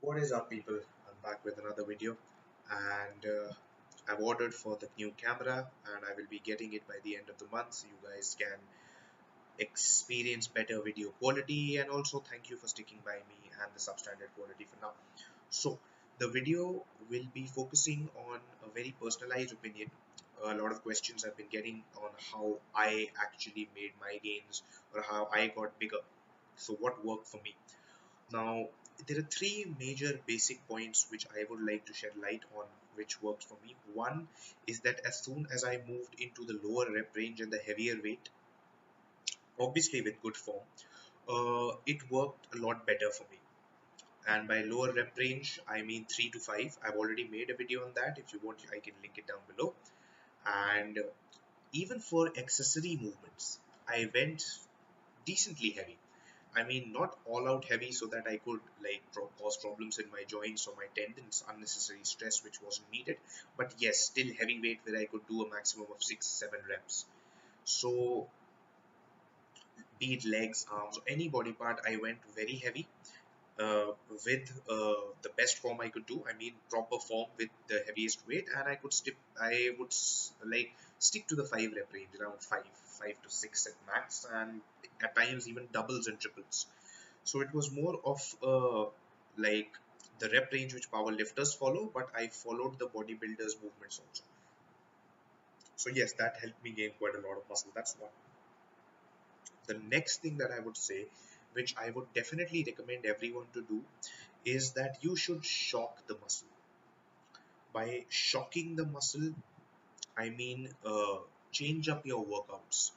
What is up, people? I'm back with another video, and I've ordered for the new camera, and I will be getting it by the end of the month, so you guys can experience better video quality. And also, thank you for sticking by me and the substandard quality for now. So, the video will be focusing on a very personalized opinion. A lot of questions I've been getting on how I actually made my gains or how I got bigger. So, what worked for me? Now, there are three major basic points which I would like to shed light on, which worked for me. One is that as soon as I moved into the lower rep range and the heavier weight, obviously with good form, it worked a lot better for me. And by lower rep range, I mean 3 to 5. I've already made a video on that. If you want, I can link it down below. And even for accessory movements, I went decently heavy. I mean, not all out heavy so that I could like cause problems in my joints or my tendons, unnecessary stress which wasn't needed. But yes, still heavyweight where I could do a maximum of 6, 7 reps. So, be it legs, arms, or any body part, I went very heavy uh, with the best form I could do. I mean, proper form with the heaviest weight, and I could stick. I would like stick to the 5 rep range, around 5 to 6 at max, and at times even doubles and triples. So it was more of like the rep range which power lifters follow, but I followed the bodybuilders movements also. So yes, that helped me gain quite a lot of muscle. That's one. The next thing that I would say, which I would definitely recommend everyone to do, is that you should shock the muscle. By shocking the muscle, I mean change up your workouts.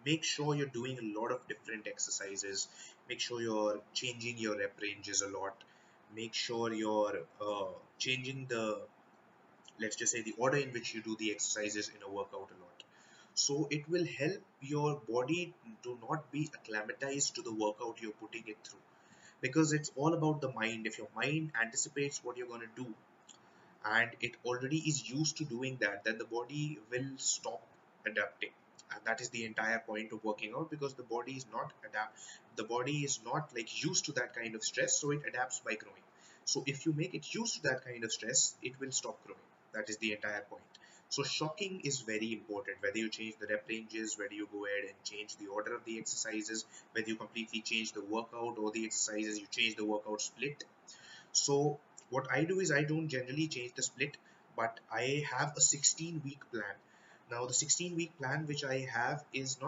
Make sure you're doing a lot of different exercises. Make sure you're changing your rep ranges a lot. Make sure you're changing the, let's just say, the order in which you do the exercises in a workout a lot. So it will help your body to not be acclimatized to the workout you're putting it through, because it's all about the mind. If your mind anticipates what you're going to do and it already is used to doing that, then the body will stop adapting. And that is the entire point of working out, because the body is not like used to that kind of stress, so it adapts by growing. So if you make it used to that kind of stress, it will stop growing. That is the entire point. So shocking is very important. Whether you change the rep ranges, whether you go ahead and change the order of the exercises, whether you completely change the workout or the exercises, you change the workout split. So what I do is I don't generally change the split, but I have a 16-week plan. Now the 16-week plan which I have is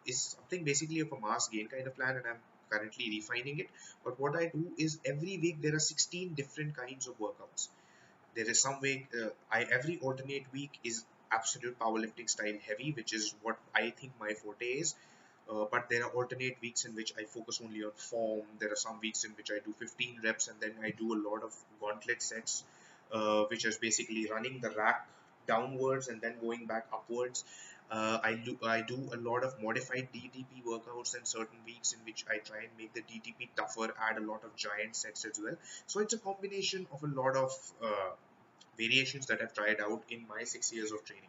something basically of a mass gain kind of plan, and I'm currently refining it. But what I do is every week there are 16 different kinds of workouts. There is some week, I every alternate week is absolute powerlifting style heavy, which is what I think my forte is. But there are alternate weeks in which I focus only on form. There are some weeks in which I do 15 reps, and then I do a lot of gauntlet sets, which is basically running the rack downwards and then going back upwards. I do a lot of modified DTP workouts and certain weeks in which I try and make the DTP tougher, add a lot of giant sets as well. So it's a combination of a lot of variations that I've tried out in my 6 years of training,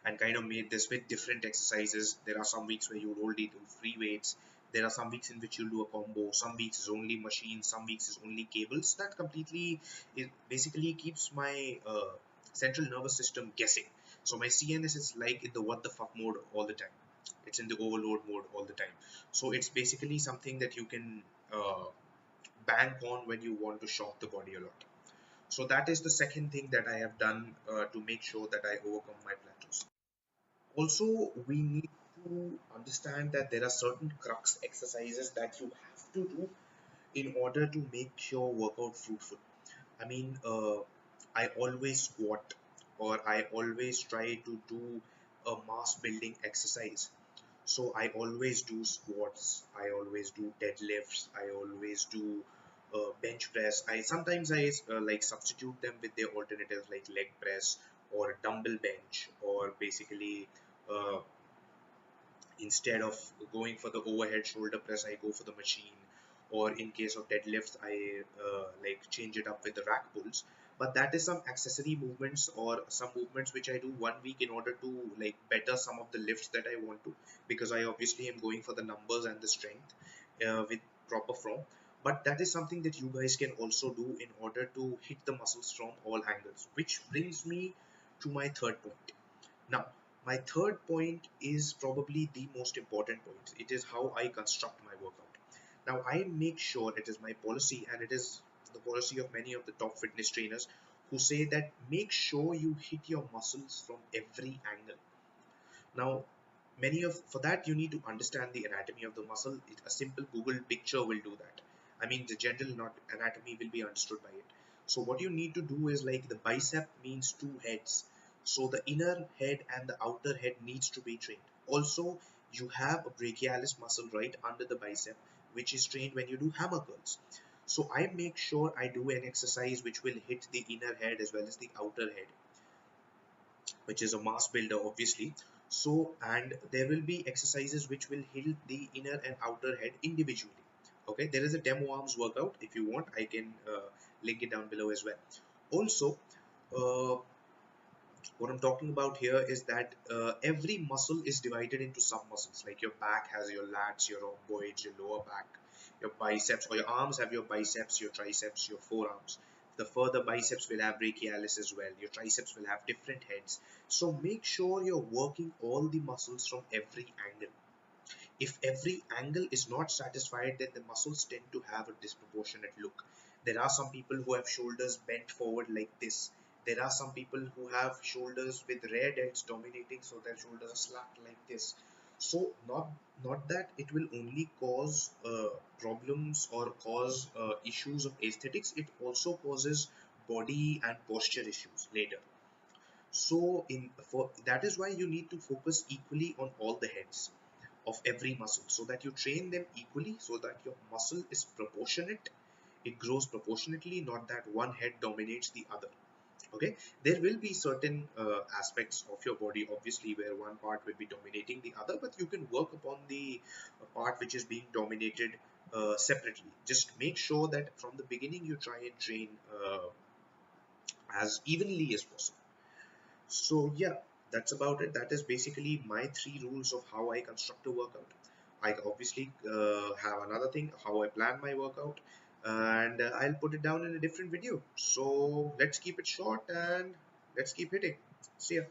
and kind of made this with different exercises. There are some weeks where you only do free weights. There are some weeks in which you'll do a combo. Some weeks is only machines. Some weeks is only cables. That completely it basically keeps my central nervous system guessing. So my CNS is like in the what the fuck mode all the time. It's in the overload mode all the time. So it's basically something that you can bank on when you want to shock the body a lot. So that is the second thing that I have done to make sure that I overcome my plateaus. Also, we need to understand that there are certain crux exercises that you have to do in order to make your workout fruitful. I mean, I always squat, or I always try to do a mass building exercise. So I always do squats, I always do deadlifts, I always do bench press. I sometimes I like substitute them with their alternatives like leg press or dumbbell bench, or basically uh, instead of going for the overhead shoulder press, I go for the machine. Or in case of deadlifts, I like change it up with the rack pulls. But that is some accessory movements or some movements which I do one week in order to like better some of the lifts that I want to, because I obviously am going for the numbers and the strength with proper form. But that is something that you guys can also do in order to hit the muscles from all angles, which brings me to my third point. Now, my third point is probably the most important point. It is how I construct my workout. Now, I make sure, it is my policy, and it is the policy of many of the top fitness trainers who say that make sure you hit your muscles from every angle. Now, many of for that you need to understand the anatomy of the muscle. A simple Google picture will do that. I mean, the general not anatomy will be understood by it. So what you need to do is, like, the bicep means two heads. So the inner head and the outer head needs to be trained. Also, you have a brachialis muscle right under the bicep, which is trained when you do hammer curls. So I make sure I do an exercise which will hit the inner head as well as the outer head, which is a mass builder obviously. So, and there will be exercises which will hit the inner and outer head individually. Okay, there is a demo arms workout. If you want, I can link it down below as well. Also, uh, what I'm talking about here is that every muscle is divided into sub muscles. Like your back has your lats, your rhomboids, your lower back, your biceps, or your arms have your biceps, your triceps, your forearms. The further biceps will have brachialis as well. Your triceps will have different heads. So make sure you're working all the muscles from every angle. If every angle is not satisfied, then the muscles tend to have a disproportionate look. There are some people who have shoulders bent forward like this. There are some people who have shoulders with rear delts dominating, so their shoulders are slacked like this. So not that it will only cause problems or cause issues of aesthetics, it also causes body and posture issues later. So in for that is why you need to focus equally on all the heads of every muscle, so that you train them equally, so that your muscle is proportionate, it grows proportionately, not that one head dominates the other. Okay, there will be certain aspects of your body obviously where one part will be dominating the other, but you can work upon the part which is being dominated separately. Just make sure that from the beginning you try and train as evenly as possible. So yeah, that's about it. That is basically my three rules of how I construct a workout. I obviously have another thing, how I plan my workout, and I'll put it down in a different video. So let's keep it short and let's keep hitting. See ya.